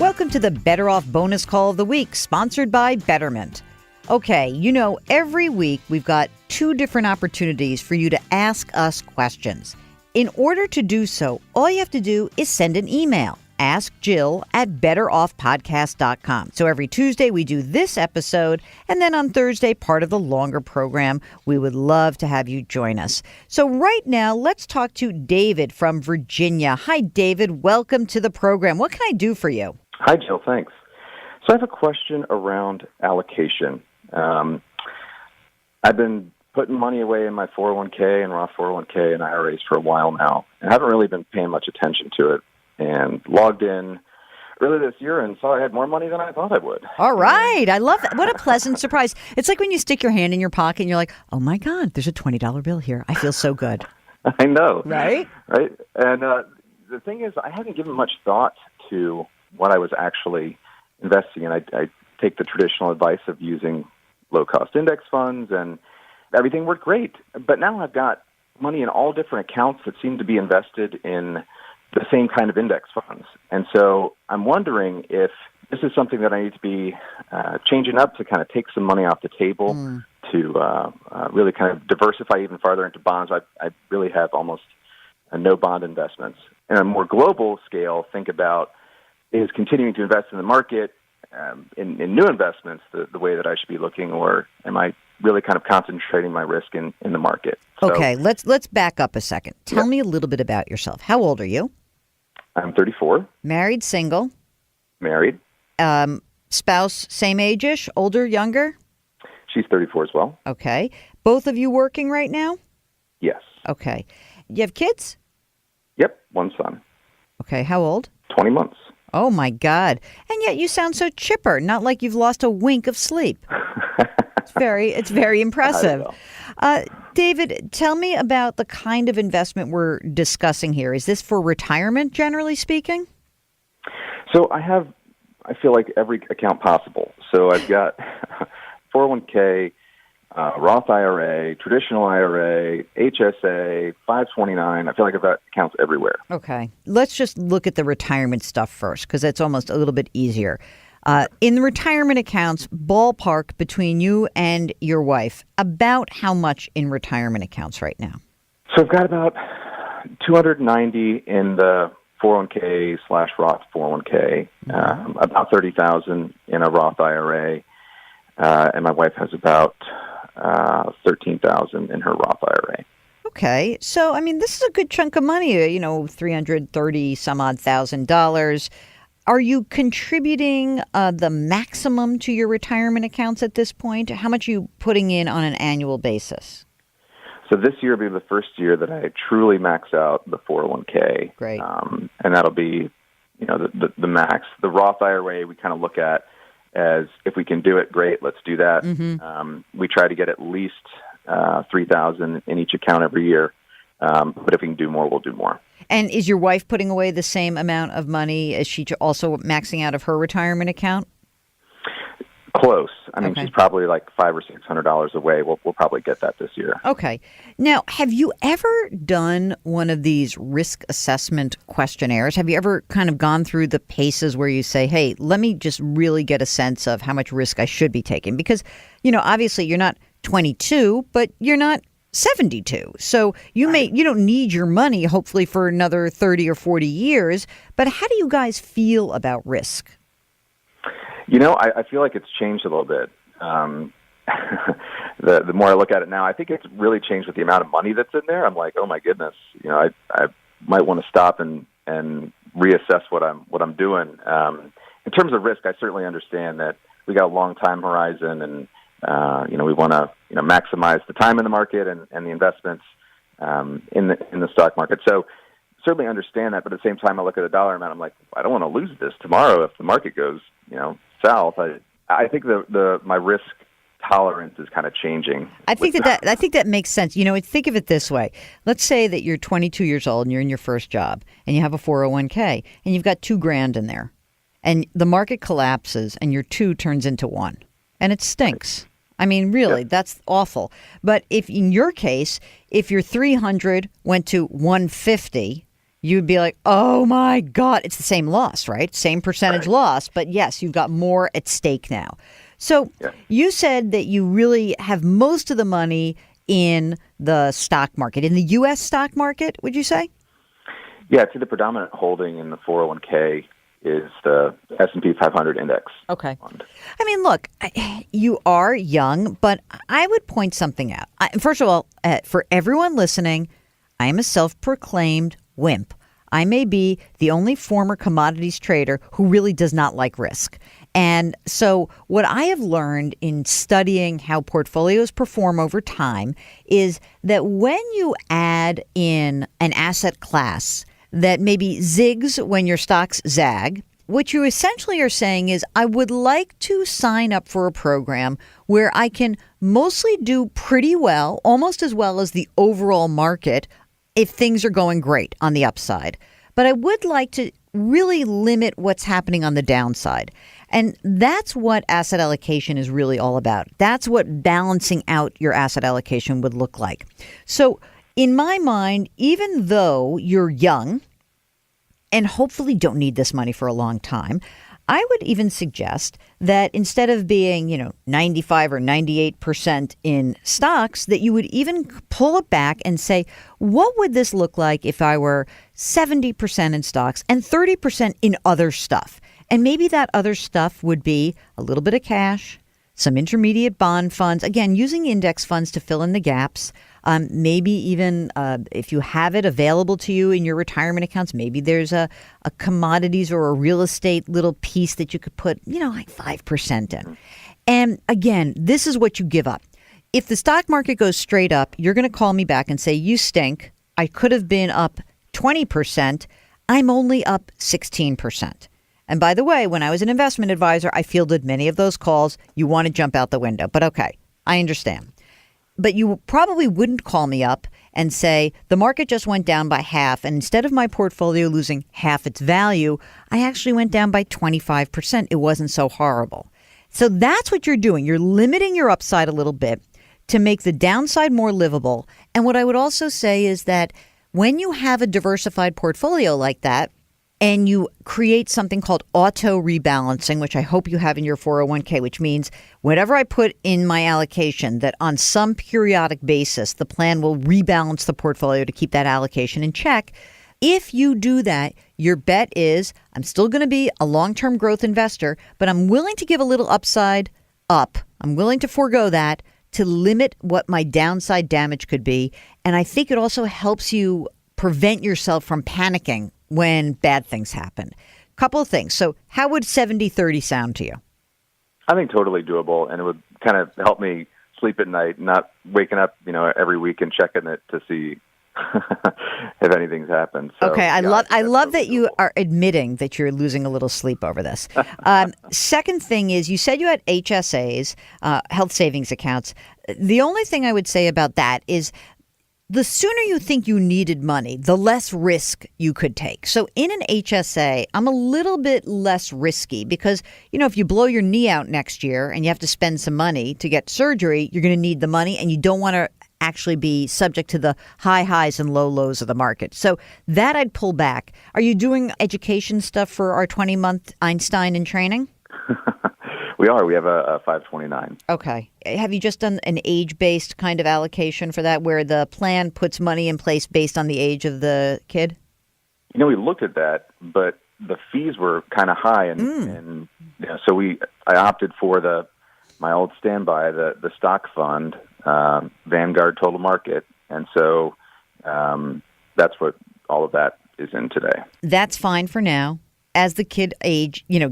Welcome to the Better Off Bonus Call of the Week, sponsored by Betterment. Okay, every week we've got two different opportunities for you to ask us questions. In order to do so, all you have to do is send an email. Ask Jill at betteroffpodcast.com. So every Tuesday we do this episode, and then on Thursday, part of the longer program. We would love to have you join us. So right now, let's talk to David from Virginia. Hi, David. Welcome to the program. What can I do for you? Hi, Jill. Thanks. So I have a question around allocation. I've been putting money away in my 401k and Roth 401k and IRAs for a while now, and haven't really been paying much attention to it. And logged in early this year and saw I had more money than I thought I would. All right. I love that. What a pleasant surprise. It's like when you stick your hand in your pocket and you're like, oh, my God, there's a $20 bill here. I feel so good. I know. Right? Right. And the thing is, I hadn't given much thought to what I was actually investing in. I take the traditional advice of using low-cost index funds, and everything worked great. But now I've got money in all different accounts that seem to be invested in the same kind of index funds. And so I'm wondering if this is something that I need to be changing up to kind of take some money off the table to really kind of diversify even farther into bonds. I really have almost no bond investments. And on a more global scale, think about is continuing to invest in the market in new investments the way that I should be looking, or am I really kind of concentrating my risk in the market? Okay, let's back up a second. Tell me a little bit about yourself. How old are you? I'm 34. Married, single? Married. Spouse, same age-ish, older, younger? She's 34 as well. Okay. Both of you working right now? Yes. Okay. You have kids? Yep, one son. Okay, how old? 20 months. Oh, my God. And yet you sound so chipper, not like you've lost a wink of sleep. It's very impressive. David, tell me about the kind of investment we're discussing here. Is this for retirement, generally speaking? So I feel like every account possible. So I've got 401k, Roth IRA, traditional IRA, HSA, 529. I feel like I've got accounts everywhere. Okay. Let's just look at the retirement stuff first, because that's almost a little bit easier. In the retirement accounts, ballpark between you and your wife, about how much in retirement accounts right now? So I've got about 290 in the 401k/Roth 401k, about 30,000 in a Roth IRA, and my wife has about 13,000 in her Roth IRA. Okay, so this is a good chunk of money. $330 some odd $1,000. Are you contributing the maximum to your retirement accounts at this point? How much are you putting in on an annual basis? So this year will be the first year that I truly max out the 401k. Great. And that'll be, the max. The Roth IRA we kind of look at as if we can do it, great, let's do that. Mm-hmm. We try to get at least $3,000 in each account every year. But if we can do more, we'll do more. And is your wife putting away the same amount of money? Is she also maxing out of her retirement account? Close. Okay. She's probably like $500 or $600 away. We'll probably get that this year. Okay. Now, have you ever done one of these risk assessment questionnaires? Have you ever kind of gone through the paces where you say, hey, let me just really get a sense of how much risk I should be taking? Because, obviously you're not 22, but you're not 72. So you don't need your money, hopefully, for another 30 or 40 years. But how do you guys feel about risk? I feel like it's changed a little bit. The more I look at it now, I think it's really changed with the amount of money that's in there. I'm like, oh my goodness, I might want to stop and reassess what I'm doing. In terms of risk, I certainly understand that we got a long time horizon, and we want to maximize the time in the market and the investments in the stock market. So certainly understand that, but at the same time, I look at the dollar amount. I'm like, I don't want to lose this tomorrow if the market goes south. I think my risk tolerance is kind of changing. I think that makes sense. Think of it this way. Let's say that you're 22 years old and you're in your first job and you have a 401k and you've got $2,000 in there, and the market collapses and your 2 turns into 1, and it stinks. Really, that's awful. But if in your case, if your 300 went to 150, you'd be like, oh my God, it's the same loss, right? Same percentage loss. But yes, you've got more at stake now. So you said that you really have most of the money in the stock market, in the U.S. stock market, would you say? Yeah, the predominant holding in the 401k is the S&P 500 index fund. I mean, look, you are young, but I would point something out. First of all, for everyone listening, I am a self-proclaimed wimp. I may be the only former commodities trader who really does not like risk. And so what I have learned in studying how portfolios perform over time is that when you add in an asset class that maybe zigs when your stocks zag, what you essentially are saying is, I would like to sign up for a program where I can mostly do pretty well, almost as well as the overall market if things are going great on the upside. But I would like to really limit what's happening on the downside. And that's what asset allocation is really all about. That's what balancing out your asset allocation would look like. So in my mind, even though you're young and hopefully don't need this money for a long time, I would even suggest that instead of being, 95 or 98% in stocks, that you would even pull it back and say, what would this look like if I were 70% in stocks and 30% in other stuff? And maybe that other stuff would be a little bit of cash, some intermediate bond funds, again, using index funds to fill in the gaps. Maybe even if you have it available to you in your retirement accounts, maybe there's a commodities or a real estate little piece that you could put, like 5% in. And again, this is what you give up. If the stock market goes straight up, you're going to call me back and say, you stink. I could have been up 20%. I'm only up 16%. And by the way, when I was an investment advisor, I fielded many of those calls. You want to jump out the window. But okay, I understand. But you probably wouldn't call me up and say, the market just went down by half. And instead of my portfolio losing half its value, I actually went down by 25%. It wasn't so horrible. So that's what you're doing. You're limiting your upside a little bit to make the downside more livable. And what I would also say is that when you have a diversified portfolio like that, and you create something called auto rebalancing, which I hope you have in your 401k, which means whatever I put in my allocation, that on some periodic basis, the plan will rebalance the portfolio to keep that allocation in check. If you do that, your bet is, I'm still going to be a long-term growth investor, but I'm willing to give a little upside up. I'm willing to forego that to limit what my downside damage could be. And I think it also helps you prevent yourself from panicking when bad things happen. Couple of things. So how would 70-30 sound to you? I think totally doable, and it would kind of help me sleep at night, not waking up, every week and checking it to see if anything's happened. So, okay, I love totally that you doable. are admitting that you're losing a little sleep over this. Second thing is, you said you had HSAs, health savings accounts. The only thing I would say about that is, the sooner you think you needed money, the less risk you could take. So in an HSA, I'm a little bit less risky because, if you blow your knee out next year and you have to spend some money to get surgery, you're going to need the money, and you don't want to actually be subject to the high highs and low lows of the market. So that I'd pull back. Are you doing education stuff for our 20-month Einstein in training? We are. We have a 529. Okay. Have you just done an age-based kind of allocation for that, where the plan puts money in place based on the age of the kid? We looked at that, but the fees were kind of high, and so I opted for my old standby, the stock fund, Vanguard Total Market, and so that's what all of that is in today. That's fine for now. As the kid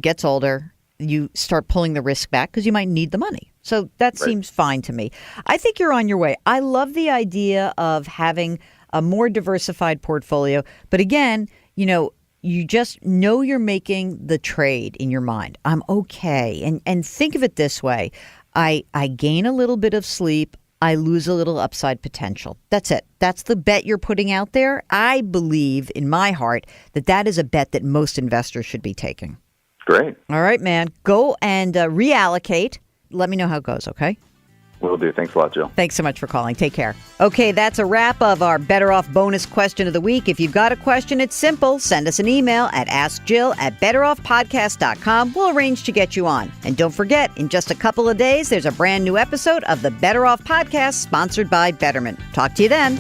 gets older, you start pulling the risk back because you might need the money. So that seems fine to me. I think you're on your way. I love the idea of having a more diversified portfolio. But again, you just know you're making the trade in your mind. I'm okay. And think of it this way. I gain a little bit of sleep. I lose a little upside potential. That's it. That's the bet you're putting out there. I believe in my heart that is a bet that most investors should be taking. Great. All right, man. Go and reallocate. Let me know how it goes, okay? Will do. Thanks a lot, Jill. Thanks so much for calling. Take care. Okay, that's a wrap of our Better Off bonus question of the week. If you've got a question, it's simple. Send us an email at askjill@betteroffpodcast.com. We'll arrange to get you on. And don't forget, in just a couple of days, there's a brand new episode of the Better Off Podcast sponsored by Betterment. Talk to you then.